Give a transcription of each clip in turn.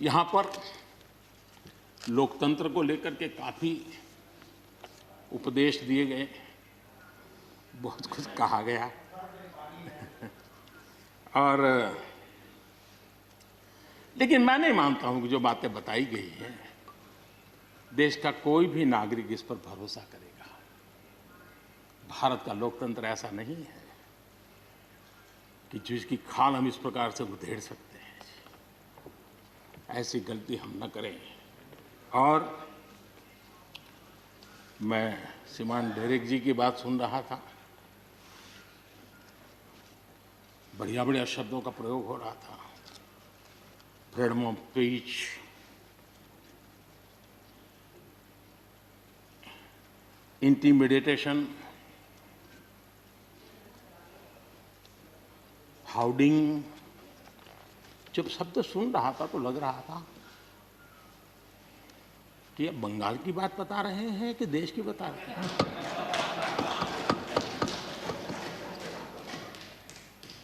यहाँ पर लोकतंत्र को लेकर के काफ़ी उपदेश दिए गए, बहुत कुछ कहा गया और लेकिन मैं नहीं मानता हूं कि जो बातें बताई गई हैं देश का कोई भी नागरिक इस पर भरोसा करेगा। भारत का लोकतंत्र ऐसा नहीं है कि जिसकी खाल हम इस प्रकार से उधेड़ सकते हैं। ऐसी गलती हम न करें। और मैं श्रीमान डेरेक जी की बात सुन रहा था, बढ़िया बढ़िया शब्दों का प्रयोग हो रहा था, फ्रीडम ऑफ स्पीच, इंटिमिडेशन, हाउडिंग। जब शब्द सुन रहा था तो लग रहा था कि ये बंगाल की बात बता रहे हैं कि देश की बता रहे हैं।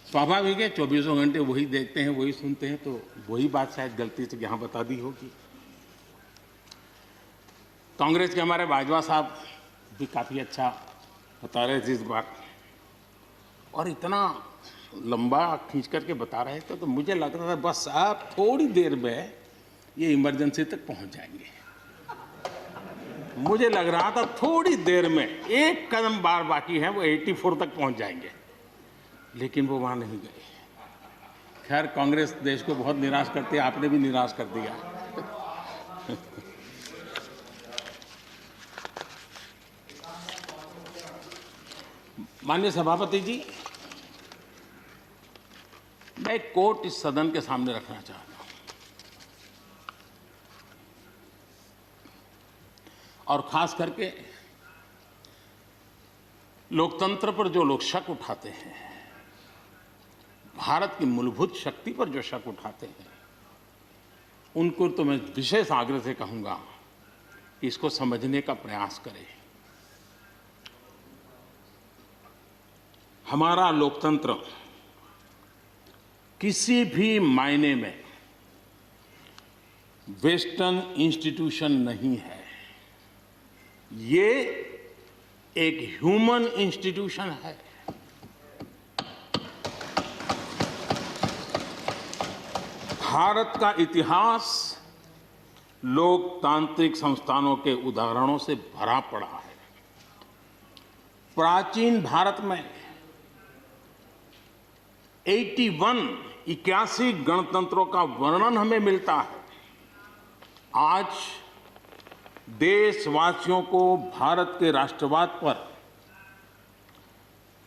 स्वाभाविक है, 24 घंटे वही देखते हैं, वही सुनते हैं, तो वही बात शायद गलती से यहाँ बता दी होगी। कांग्रेस के हमारे बाजवा साहब भी काफ़ी अच्छा बता रहे थे इस बार, और इतना लंबा खींच करके बता रहे थे तो मुझे लग रहा था बस आप थोड़ी देर में ये इमरजेंसी तक पहुंच जाएंगे। मुझे लग रहा था थोड़ी देर में एक कदम बार बाकी है, वो 84 तक पहुंच जाएंगे, लेकिन वो वहां नहीं गए। खैर, कांग्रेस देश को बहुत निराश करती है, आपने भी निराश कर दिया। माननीय सभापति जी, मैं एक कोट इस सदन के सामने रखना चाहता हूं, और खास करके लोकतंत्र पर जो लोग शक उठाते हैं, भारत की मूलभूत शक्ति पर जो शक उठाते हैं, उनको तो मैं विशेष आग्रह से कहूंगा कि इसको समझने का प्रयास करें। हमारा लोकतंत्र किसी भी मायने में वेस्टर्न इंस्टीट्यूशन नहीं है, ये एक ह्यूमन इंस्टीट्यूशन है। भारत का इतिहास लोकतांत्रिक संस्थानों के उदाहरणों से भरा पड़ा है। प्राचीन भारत में 81 गणतंत्रों का वर्णन हमें मिलता है। आज देशवासियों को भारत के राष्ट्रवाद पर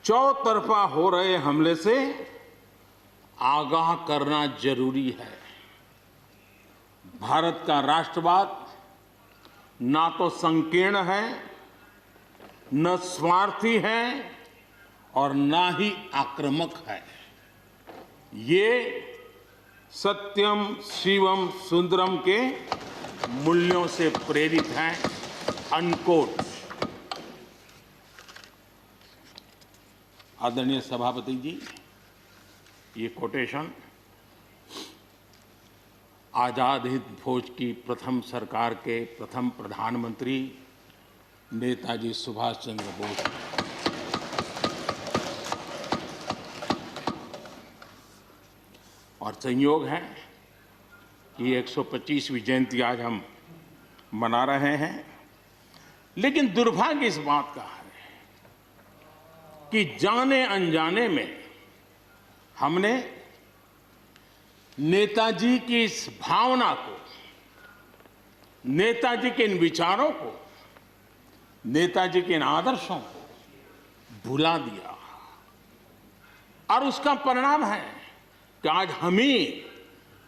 चौतरफा हो रहे हमले से आगाह करना जरूरी है। भारत का राष्ट्रवाद ना तो संकीर्ण है, न स्वार्थी है और ना ही आक्रामक है। ये सत्यम शिवम सुंदरम के मूल्यों से प्रेरित हैं। अनकोट। आदरणीय सभापति जी, ये कोटेशन आजाद हिंद फौज की प्रथम सरकार के प्रथम प्रधानमंत्री नेताजी सुभाष चंद्र बोस, और संयोग है कि 125वीं जयंती आज हम मना रहे हैं। लेकिन दुर्भाग्य इस बात का है कि जाने अनजाने में हमने नेताजी की इस भावना को, नेताजी के इन विचारों को, नेताजी के इन आदर्शों को भुला दिया, और उसका परिणाम है कि आज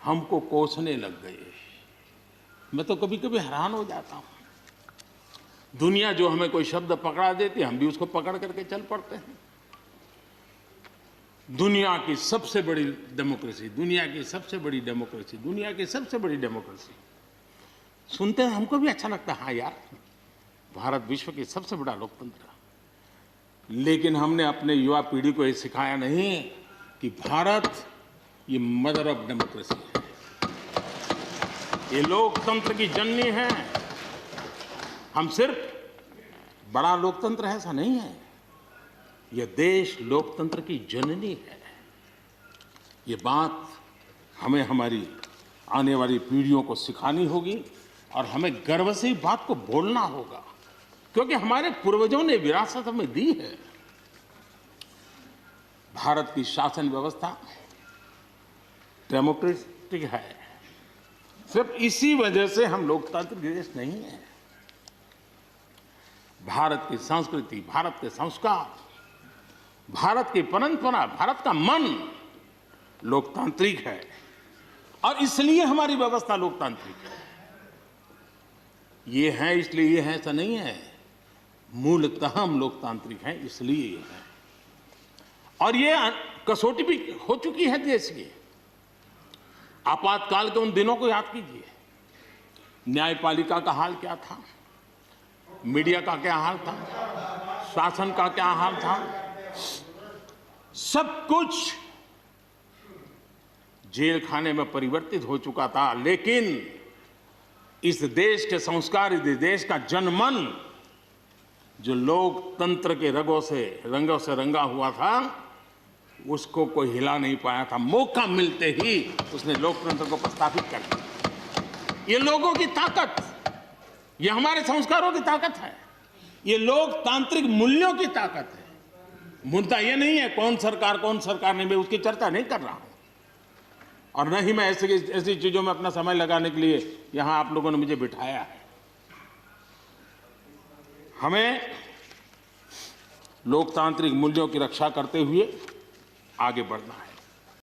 हमको कोसने लग गए। मैं तो कभी कभी हैरान हो जाता हूं। दुनिया जो हमें कोई शब्द पकड़ा देती है, हम भी उसको पकड़ करके चल पड़ते हैं। दुनिया की सबसे बड़ी डेमोक्रेसी, दुनिया की सबसे बड़ी डेमोक्रेसी, दुनिया की सबसे बड़ी डेमोक्रेसी सुनते हैं, हमको भी अच्छा लगता है। हाँ यार, भारत विश्व की सबसे बड़ा लोकतंत्र। लेकिन हमने अपने युवा पीढ़ी को ये सिखाया नहीं कि भारत ये मदर ऑफ डेमोक्रेसी है। ये लोकतंत्र की जननी है। हम सिर्फ बड़ा लोकतंत्र है ऐसा नहीं है, यह देश लोकतंत्र की जननी है। ये बात हमें हमारी आने वाली पीढ़ियों को सिखानी होगी और हमें गर्व से इस बात को बोलना होगा, क्योंकि हमारे पूर्वजों ने विरासत हमें दी है। भारत की शासन व्यवस्था डेमोक्रेटिक है। सिर्फ इसी वजह से हम लोकतांत्रिक देश नहीं है। भारत की संस्कृति, भारत के संस्कार, भारत की परंपरा, भारत का मन लोकतांत्रिक है और इसलिए हमारी व्यवस्था लोकतांत्रिक है। ये है इसलिए ये है ऐसा नहीं है, मूलतः हम लोकतांत्रिक हैं इसलिए ये है। और ये कसौटी भी हो चुकी है देश की। आपातकाल के उन दिनों को याद कीजिए, न्यायपालिका का हाल क्या था, मीडिया का क्या हाल था, शासन का क्या हाल था। सब कुछ जेल खाने में परिवर्तित हो चुका था, लेकिन इस देश के संस्कार, इस देश का जनमन जो लोकतंत्र के रंगों से रंगा हुआ था, उसको कोई हिला नहीं पाया था। मौका मिलते ही उसने लोकतंत्र को प्रस्थापित कर दिया। ये लोगों की ताकत, ये हमारे संस्कारों की ताकत है, ये लोकतांत्रिक मूल्यों की ताकत है। मुद्दा ये नहीं है कौन सरकार नहीं, मैं उसकी चर्चा नहीं कर रहा हूं और न ही मैं ऐसी चीजों में अपना समय लगाने के लिए यहां आप लोगों ने मुझे बिठाया है। हमें लोकतांत्रिक मूल्यों की रक्षा करते हुए आगे बढ़ना है।